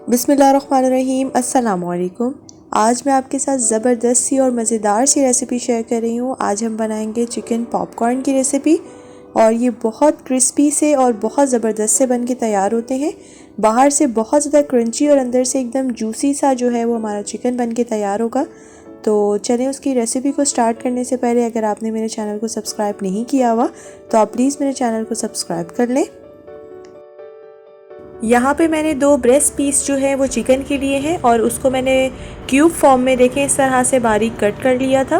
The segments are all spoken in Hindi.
बिस्मिल्लाहिर्रहमानिर्रहीम। अस्सलामुअलैकुम। आज मैं आपके साथ ज़बरदस्त सी और मज़ेदार सी रेसिपी शेयर कर रही हूँ। आज हम बनाएंगे चिकन पॉपकॉर्न की रेसिपी और ये बहुत क्रिस्पी से और बहुत ज़बरदस्त से बन के तैयार होते हैं। बाहर से बहुत ज़्यादा क्रंची और अंदर से एकदम जूसी सा जो है वो हमारा चिकन बन के तैयार होगा। तो चलें उसकी रेसिपी को स्टार्ट करने से पहले अगर आपने मेरे चैनल को सब्सक्राइब नहीं किया हुआ तो आप प्लीज़ मेरे चैनल को सब्सक्राइब कर लें। यहाँ पे मैंने 2 ब्रेस्ट पीस जो है वो चिकन के लिए हैं और उसको मैंने क्यूब फॉर्म में देखें इस तरह से बारीक कट कर लिया था।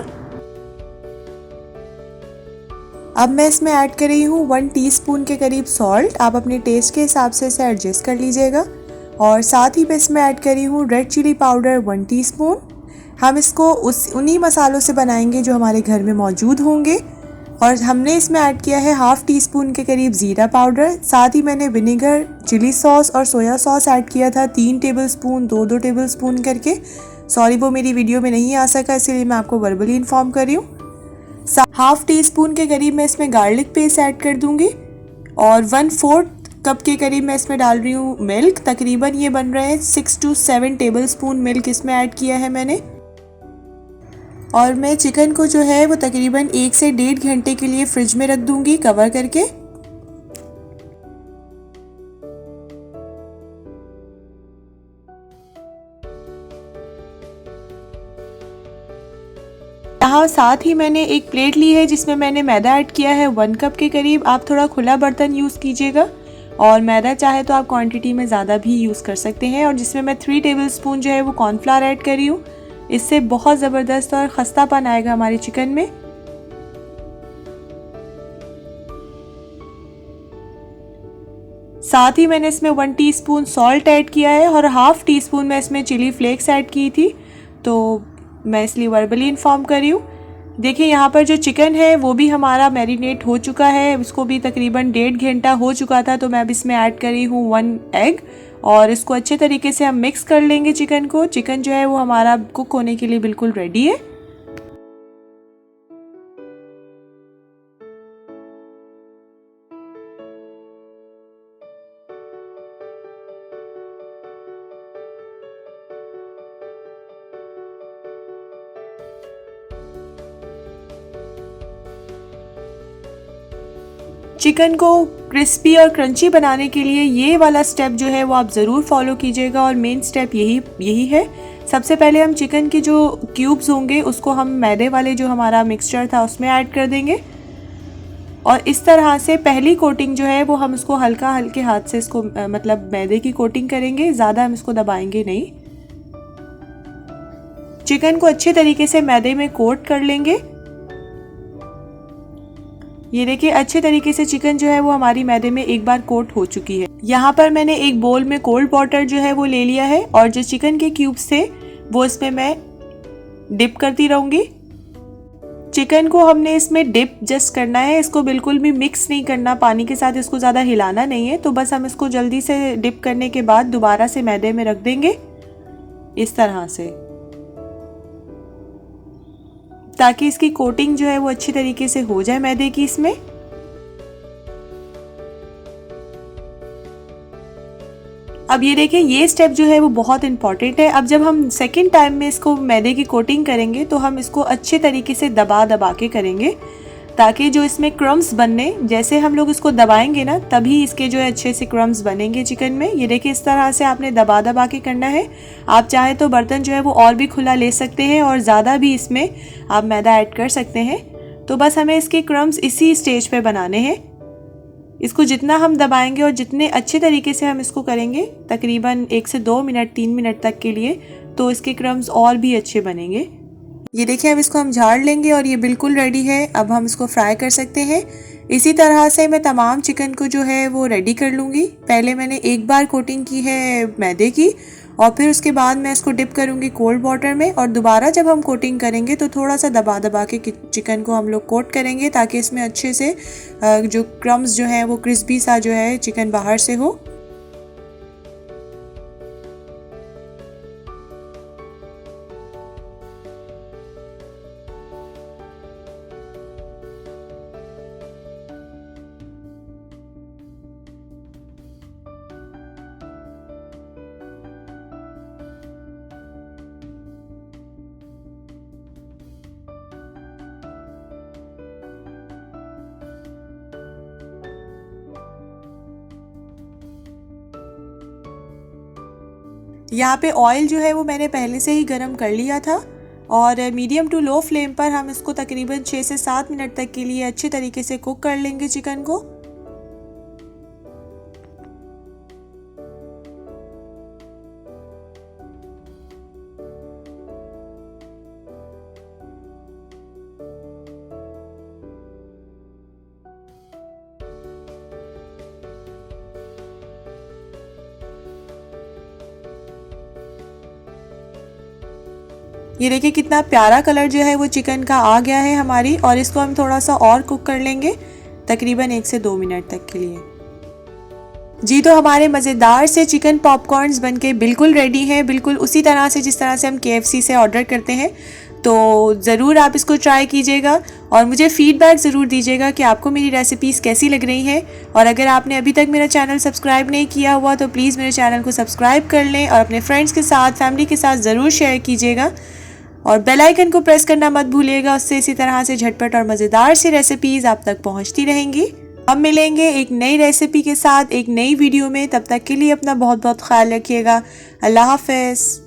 अब मैं इसमें ऐड कर रही हूँ 1 टीस्पून के करीब सॉल्ट। आप अपने टेस्ट के हिसाब से इसे एडजस्ट कर लीजिएगा। और साथ ही मैं इसमें ऐड कर रही हूँ रेड चिली पाउडर 1 टीस्पून। हम इसको उन्हीं मसालों से बनाएंगे जो हमारे घर में मौजूद होंगे। और हमने इसमें ऐड किया है हाफ़ टी स्पून के करीब ज़ीरा पाउडर। साथ ही मैंने विनेगर, चिली सॉस और सोया सॉस ऐड किया था 3 टेबलस्पून, 2-2 टेबलस्पून करके। सॉरी वो मेरी वीडियो में नहीं आ सका, इसलिए मैं आपको वर्बली इन्फॉर्म कर रही हूँ। हाफ़ टी स्पून के करीब मैं इसमें गार्लिक पेस्ट ऐड कर दूँगी और 1/4 कप के करीब मैं इसमें डाल रही हूँ मिल्क। तकरीबन ये बन रहे हैं 6 to 7 टेबलस्पून मिल्क इसमें ऐड किया है मैंने। और मैं चिकन को जो है वो तकरीबन 1 से 1.5 घंटे के लिए फ्रिज में रख दूंगी कवर करके। यहाँ साथ ही मैंने एक प्लेट ली है जिसमें मैंने मैदा ऐड किया है 1 कप के करीब। आप थोड़ा खुला बर्तन यूज़ कीजिएगा और मैदा चाहे तो आप क्वांटिटी में ज़्यादा भी यूज़ कर सकते हैं। और जिसमें मैं 3 टेबलस्पून जो है वो कॉर्नफ्लावर ऐड कर रही हूँ। इससे बहुत ज़बरदस्त और खस्तापन आएगा हमारे चिकन में। साथ ही मैंने इसमें 1 टीस्पून सॉल्ट ऐड किया है और हाफ़ टी स्पून मैं इसमें चिली फ्लेक्स ऐड की थी, तो मैं इसलिए वर्बली इन्फॉर्म कर रही हूँ। देखिए यहाँ पर जो चिकन है वो भी हमारा मैरिनेट हो चुका है, उसको भी तकरीबन 1.5 घंटा हो चुका था। तो मैं अब इसमें ऐड कर रही हूँ 1 एग और इसको अच्छे तरीके से हम मिक्स कर लेंगे चिकन को। चिकन जो है वो हमारा कुक होने के लिए बिल्कुल रेडी है। चिकन को क्रिस्पी और क्रंची बनाने के लिए ये वाला स्टेप जो है वो आप ज़रूर फॉलो कीजिएगा और मेन स्टेप यही है। सबसे पहले हम चिकन के जो क्यूब्स होंगे उसको हम मैदे वाले जो हमारा मिक्सचर था उसमें ऐड कर देंगे और इस तरह से पहली कोटिंग जो है वो हम इसको हल्के हाथ से इसको मतलब मैदे की कोटिंग करेंगे, ज़्यादा हम इसको दबाएंगे नहीं। चिकन को अच्छे तरीके से मैदे में कोट कर लेंगे। ये देखिए अच्छे तरीके से चिकन जो है वो हमारी मैदे में एक बार कोट हो चुकी है। यहाँ पर मैंने एक बोल में कोल्ड वाटर जो है वो ले लिया है और जो चिकन के क्यूब्स थे वो इसमें मैं डिप करती रहूंगी। चिकन को हमने इसमें डिप जस्ट करना है, इसको बिल्कुल भी मिक्स नहीं करना, पानी के साथ इसको ज़्यादा हिलाना नहीं है। तो बस हम इसको जल्दी से डिप करने के बाद दोबारा से मैदे में रख देंगे इस तरह से, ताकि इसकी कोटिंग जो है वो अच्छी तरीके से हो जाए मैदे की इसमें। अब ये देखिए ये स्टेप जो है वो बहुत इंपॉर्टेंट है। अब जब हम सेकेंड टाइम में इसको मैदे की कोटिंग करेंगे तो हम इसको अच्छे तरीके से दबा के करेंगे, ताकि जो इसमें क्रम्स बनने, जैसे हम लोग इसको दबाएंगे ना तभी इसके जो है अच्छे से क्रम्स बनेंगे चिकन में। ये देखिए इस तरह से आपने दबा के करना है। आप चाहे तो बर्तन जो है वो और भी खुला ले सकते हैं और ज़्यादा भी इसमें आप मैदा ऐड कर सकते हैं। तो बस हमें इसके क्रम्स इसी स्टेज पे बनाने हैं। इसको जितना हम दबाएंगे और जितने अच्छे तरीके से हम इसको करेंगे, तकरीबन 1 से 2 मिनट 3 मिनट तक के लिए, तो इसके क्रम्स और भी अच्छे बनेंगे। ये देखिए अब इसको हम झाड़ लेंगे और ये बिल्कुल रेडी है। अब हम इसको फ्राई कर सकते हैं। इसी तरह से मैं तमाम चिकन को जो है वो रेडी कर लूँगी। पहले मैंने एक बार कोटिंग की है मैदे की और फिर उसके बाद मैं इसको डिप करूँगी कोल्ड वाटर में और दोबारा जब हम कोटिंग करेंगे तो थोड़ा सा दबा के चिकन को हम लोग कोट करेंगे, ताकि इसमें अच्छे से जो क्रम्स जो है वो क्रिस्पी सा जो है चिकन बाहर से हो। यहाँ पे ऑयल जो है वो मैंने पहले से ही गरम कर लिया था और मीडियम टू लो फ्लेम पर हम इसको तकरीबन 6 से 7 मिनट तक के लिए अच्छे तरीके से कुक कर लेंगे चिकन को। ये देखिए कितना प्यारा कलर जो है वो चिकन का आ गया है हमारी, और इसको हम थोड़ा सा और कुक कर लेंगे तकरीबन 1 से 2 मिनट तक के लिए। जी तो हमारे मज़ेदार से चिकन पॉपकॉर्न्स बनके बिल्कुल रेडी हैं, बिल्कुल उसी तरह से जिस तरह से हम KFC से ऑर्डर करते हैं। तो ज़रूर आप इसको ट्राई कीजिएगा और मुझे फ़ीडबैक ज़रूर दीजिएगा कि आपको मेरी रेसिपीज़ कैसी लग रही हैं। और अगर आपने अभी तक मेरा चैनल सब्सक्राइब नहीं किया हुआ तो प्लीज़ मेरे चैनल को सब्सक्राइब कर लें और अपने फ्रेंड्स के साथ, फैमिली के साथ ज़रूर शेयर कीजिएगा और बेल आइकन को प्रेस करना मत भूलिएगा। उससे इसी तरह से झटपट और मज़ेदार सी रेसिपीज़ आप तक पहुंचती रहेंगी। हम मिलेंगे एक नई रेसिपी के साथ एक नई वीडियो में। तब तक के लिए अपना बहुत बहुत ख्याल रखिएगा। अल्लाह हाफ़िज़।